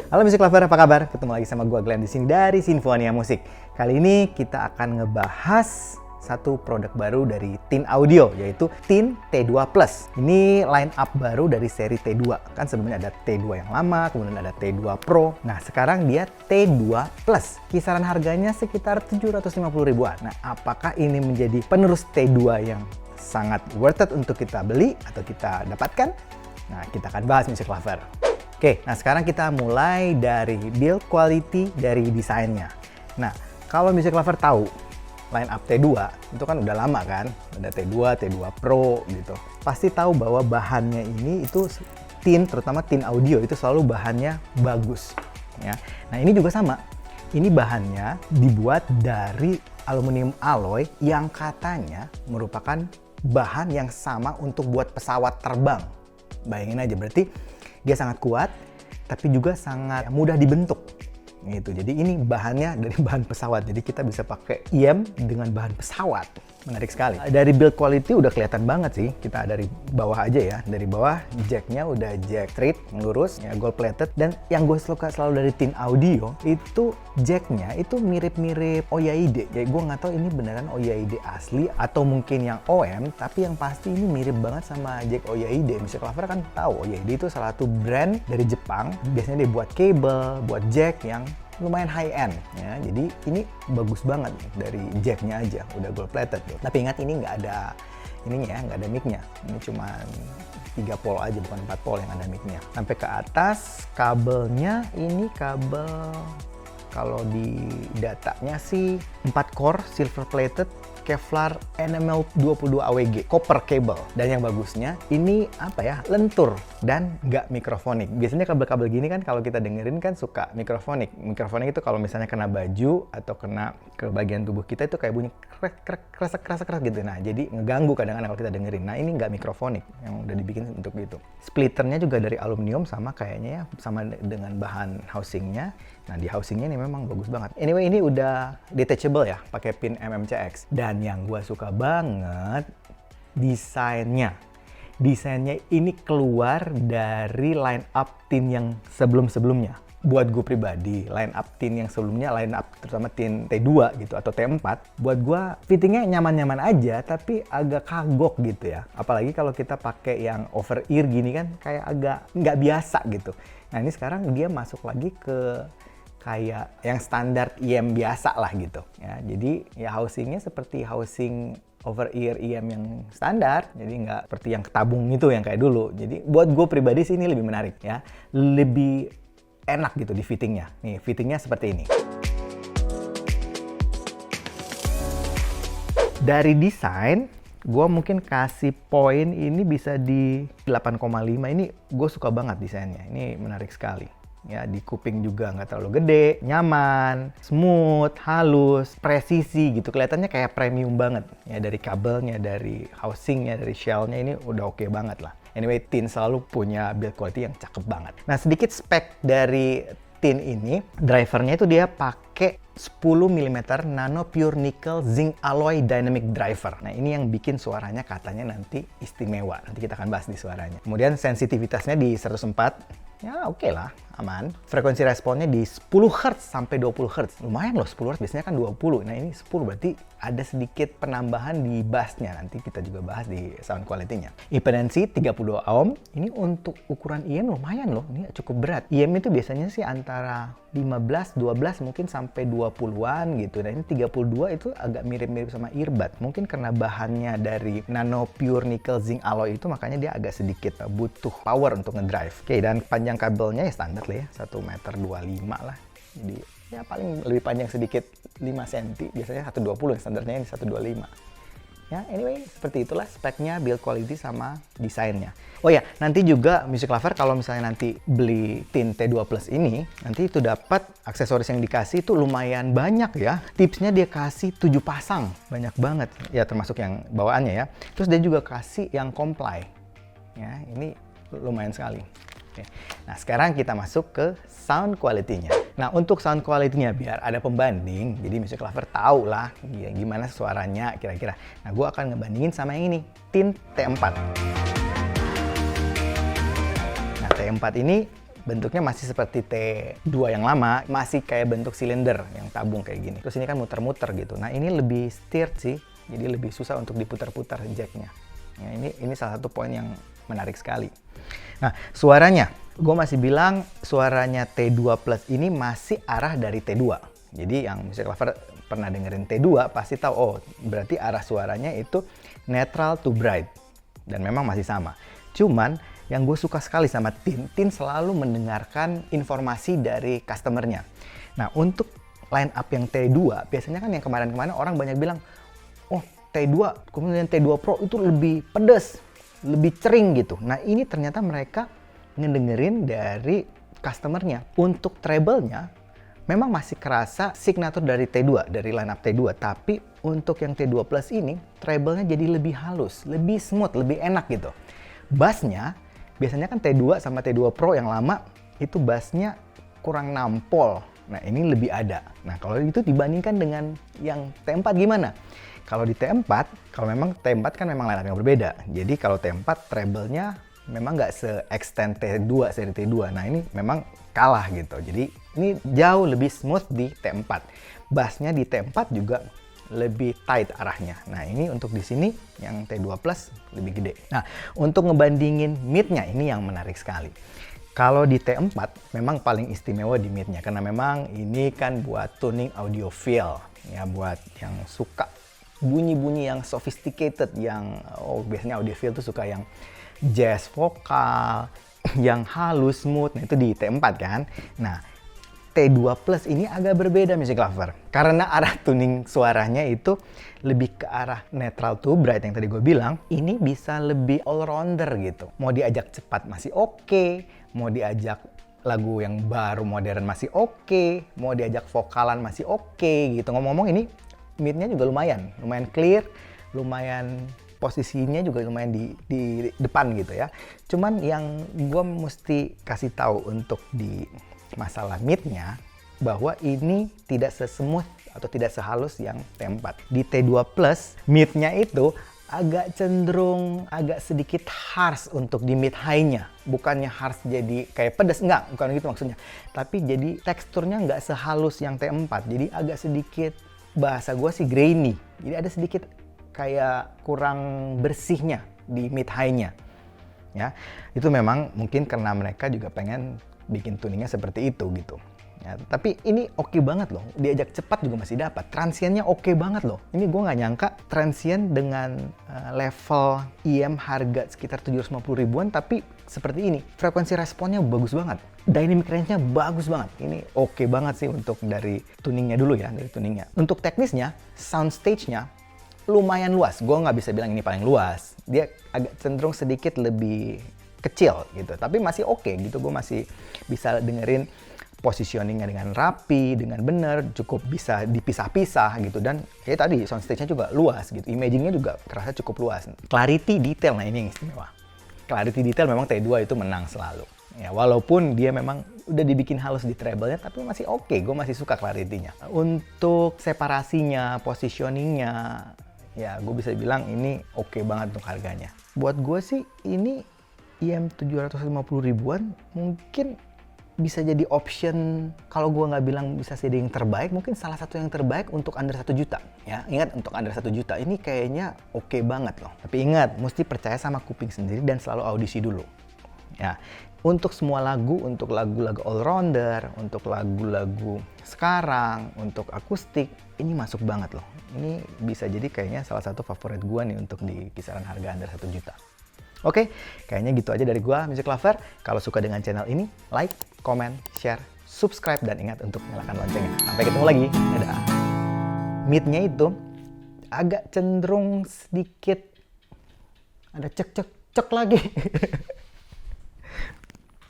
Halo Music Lover, apa kabar? Ketemu lagi sama gua Glenn di sini dari Sinfonia Musik. Kali ini kita akan ngebahas satu produk baru dari Tin Audio, yaitu Tin T2 Plus. Ini line up baru dari seri T2. Kan sebelumnya ada T2 yang lama, kemudian ada T2 Pro. Nah, sekarang dia T2 Plus. Kisaran harganya sekitar 750 ribuan. Nah, apakah ini menjadi penerus T2 yang sangat worth it untuk kita beli atau kita dapatkan? Nah, kita akan bahas Music Lover. Oke, nah sekarang kita mulai dari build quality dari desainnya. Nah, kalau Music Lover tahu, line up T2 itu kan udah lama kan, ada T2, T2 Pro gitu. Pasti tahu bahwa bahannya ini itu tin, terutama tin audio itu selalu bahannya bagus. Ya. Nah ini juga sama, ini bahannya dibuat dari aluminium alloy yang katanya merupakan bahan yang sama untuk buat pesawat terbang. Bayangin aja, berarti dia sangat kuat, tapi juga sangat mudah dibentuk. Gitu. Jadi ini bahannya dari bahan pesawat, jadi kita bisa pakai IM dengan bahan pesawat. Menarik sekali. Dari build quality udah kelihatan banget sih, kita dari bawah aja ya. Dari bawah jacknya udah jack straight, lurus, ya gold plated. Dan yang gue suka selalu dari Tin Audio, itu jacknya itu mirip-mirip OYID. Ya gue nggak tahu ini beneran OYID asli atau mungkin yang OM, tapi yang pasti ini mirip banget sama jack OYID. Music Lover kan tahu OYID itu salah satu brand dari Jepang. Biasanya dia buat kabel, buat jack yang lumayan high end ya, jadi ini bagus banget dari jacknya aja udah gold plated tuh. Tapi ingat ini nggak ada ininya ya, nggak ada mic-nya, ini cuma 3 pol aja, bukan 4 pol yang ada mic-nya. Sampai ke atas kabelnya, ini kabel kalau di datanya sih 4 core silver plated Kevlar NML 22 AWG copper cable. Dan yang bagusnya ini apa ya, lentur dan nggak mikrofonik. Biasanya kabel-kabel gini kan kalau kita dengerin kan suka mikrofonik. Mikrofonik itu kalau misalnya kena baju atau kena ke bagian tubuh kita itu kayak bunyi kresek gitu. Nah jadi ngeganggu kadang-kadang kalau kita dengerin. Nah ini nggak mikrofonik yang udah dibikin untuk itu. Splitternya juga dari aluminium sama kayaknya ya, sama dengan bahan housingnya. Nah di housingnya ini memang bagus banget. Anyway ini udah detachable ya, pakai pin MMCX. Dan yang gue suka banget desainnya. Desainnya ini keluar dari line up tin yang sebelum-sebelumnya. Buat gue pribadi, line up tin yang sebelumnya, line up terutama tin T2 gitu atau T4, buat gue fittingnya nyaman-nyaman aja, tapi agak kagok gitu ya. Apalagi kalau kita pakai yang over ear gini kan, kayak agak nggak biasa gitu. Nah ini sekarang dia masuk lagi ke kayak yang standar IM biasa lah gitu ya. Jadi ya housingnya seperti housing over ear IM yang standar, jadi nggak seperti yang ketabung itu yang kayak dulu. Jadi buat gue pribadi sih ini lebih menarik ya, lebih enak gitu di fittingnya. Nih fittingnya seperti ini. Dari desain gue mungkin kasih poin ini bisa di 8,5. Ini gue suka banget desainnya, ini menarik sekali. Ya di kuping juga nggak terlalu gede, nyaman, smooth, halus, presisi gitu, kelihatannya kayak premium banget ya, dari kabelnya, dari housingnya, dari shellnya ini udah oke banget lah. Anyway, Tin selalu punya build quality yang cakep banget. Nah sedikit spek dari Tin ini, drivernya itu dia pakai 10 mm nano pure nickel zinc alloy dynamic driver. Nah ini yang bikin suaranya katanya nanti istimewa. Nanti kita akan bahas di suaranya. Kemudian sensitivitasnya di 104. Ya oke lah, aman. Frekuensi responnya di 10 Hz sampai 20 Hz. Lumayan loh, 10 Hz biasanya kan 20. Nah ini 10 berarti ada sedikit penambahan di bassnya. Nanti kita juga bahas di sound quality-nya. Impedansi 32 ohm. Ini untuk ukuran IM lumayan loh, ini cukup berat. IM itu biasanya sih antara 15, 12 mungkin sampai 20-an gitu. Nah ini 32 itu agak mirip-mirip sama earbud. Mungkin karena bahannya dari nano pure nickel zinc alloy itu makanya dia agak sedikit butuh power untuk ngedrive. Oke, dan panjang kabelnya ya standar lah ya, 1,25 m lah. Jadi ya paling lebih panjang sedikit 5 cm. Biasanya 120 yang standarnya ini 125. Ya, anyway, seperti itulah speknya, build quality sama desainnya. Oh ya, nanti juga Music Lover kalau misalnya nanti beli Tin T2 Plus ini, nanti itu dapat aksesoris yang dikasih itu lumayan banyak ya. Tipsnya dia kasih 7 pasang, banyak banget. Ya termasuk yang bawaannya ya. Terus dia juga kasih yang comply. Ya, ini lumayan sekali. Oke. Nah, sekarang kita masuk ke sound quality-nya. Nah, untuk sound quality-nya biar ada pembanding, jadi Music Lover tahu lah gimana suaranya kira-kira. Nah, gue akan ngebandingin sama yang ini, Tin T4. Nah, T4 ini bentuknya masih seperti T2 yang lama, masih kayak bentuk silinder yang tabung kayak gini. Terus ini kan muter-muter gitu. Nah ini lebih steered sih, jadi lebih susah untuk diputar-putar jacknya. Ya, ini salah satu poin yang menarik sekali. Nah suaranya, gue masih bilang suaranya T2 Plus ini masih arah dari T2. Jadi yang music lover pernah dengerin T2 pasti tahu, oh berarti arah suaranya itu neutral to bright. Dan memang masih sama. Cuman yang gue suka sekali sama Tin selalu mendengarkan informasi dari customernya. Nah untuk line up yang T2, biasanya kan yang kemarin-kemarin orang banyak bilang, oh T2, kemudian T2 Pro itu lebih pedas, lebih cering gitu. Nah ini ternyata mereka ngedengerin dari customernya. Untuk treble-nya, memang masih kerasa signature dari T2, dari line up T2. Tapi untuk yang T2 Plus ini, treble-nya jadi lebih halus, lebih smooth, lebih enak gitu. Bass-nya, biasanya kan T2 sama T2 Pro yang lama, itu bass-nya kurang nampol. Nah ini lebih ada. Nah kalau itu dibandingkan dengan yang T4 gimana? Kalau di T4, kalau memang T4 kan memang line up yang berbeda. Jadi kalau T4, treble-nya memang nggak se-extend T2, seri T2. Nah ini memang kalah gitu. Jadi ini jauh lebih smooth di T4. Bassnya di T4 juga lebih tight arahnya. Nah ini untuk di sini yang T2 Plus lebih gede. Nah untuk ngebandingin mid-nya ini yang menarik sekali. Kalau di T4 memang paling istimewa di mid-nya karena memang ini kan buat tuning audiophile ya, buat yang suka bunyi-bunyi yang sophisticated, yang biasanya audiophile tuh suka yang jazz vokal, yang halus, smooth. Nah itu di T4 kan. Nah T2 Plus ini agak berbeda music lover. Karena arah tuning suaranya itu lebih ke arah neutral to bright yang tadi gue bilang. Ini bisa lebih all-rounder gitu. Mau diajak cepat masih oke. Mau diajak lagu yang baru modern masih oke. Mau diajak vokalan masih oke gitu. Ngomong-ngomong ini mid-nya juga lumayan clear. Lumayan posisinya juga lumayan di depan gitu ya. Cuman yang gue mesti kasih tahu untuk di masalah mid-nya, bahwa ini tidak sesmooth atau tidak sehalus yang T4. Di T2 Plus, mid-nya itu agak cenderung agak sedikit harsh untuk di mid high-nya. Bukannya harsh jadi kayak pedas, enggak, bukan gitu maksudnya. Tapi jadi teksturnya nggak sehalus yang T4. Jadi agak sedikit, bahasa gue sih grainy. Jadi ada sedikit kayak kurang bersihnya di mid high-nya. Ya, itu memang mungkin karena mereka juga pengen bikin tuningnya seperti itu gitu. Ya, tapi ini oke banget loh. Diajak cepat juga masih dapat. Transiennya oke banget loh. Ini gue nggak nyangka transien dengan level IM harga sekitar 750 ribuan tapi seperti ini. Frekuensi responnya bagus banget. Dynamic range-nya bagus banget. Ini oke banget sih untuk dari tuningnya dulu ya, dari tuningnya. Untuk teknisnya, sound stage-nya lumayan luas. Gue nggak bisa bilang ini paling luas. Dia agak cenderung sedikit lebih kecil gitu, tapi masih oke gitu. Gue masih bisa dengerin positioningnya dengan rapi, dengan bener, cukup bisa dipisah-pisah gitu. Dan kayak tadi soundstage-nya juga luas gitu, imagingnya juga kerasa cukup luas. Clarity detail, nah ini yang istimewa. Clarity detail memang T2 itu menang selalu. Ya, walaupun dia memang udah dibikin halus di treble-nya, tapi masih oke. Gue masih suka clarity-nya. Untuk separasinya, positioningnya, ya gue bisa bilang ini oke banget untuk harganya. Buat gue sih ini IM 750 ribuan mungkin bisa jadi option. Kalau gue nggak bilang bisa jadi yang terbaik, mungkin salah satu yang terbaik untuk under 1 juta. Ya, ingat untuk under 1 juta ini kayaknya oke banget loh. Tapi ingat, mesti percaya sama kuping sendiri dan selalu audisi dulu. Ya, untuk semua lagu, untuk lagu-lagu all-rounder, untuk lagu-lagu sekarang, untuk akustik, ini masuk banget loh. Ini bisa jadi kayaknya salah satu favorit gue nih untuk di kisaran harga under 1 juta. Oke, kayaknya gitu aja dari gua, Music Lover. Kalau suka dengan channel ini, like, comment, share, subscribe, dan ingat untuk nyalakan loncengnya. Sampai ketemu lagi. Dadah. Mid-nya itu agak cenderung sedikit ada cek lagi.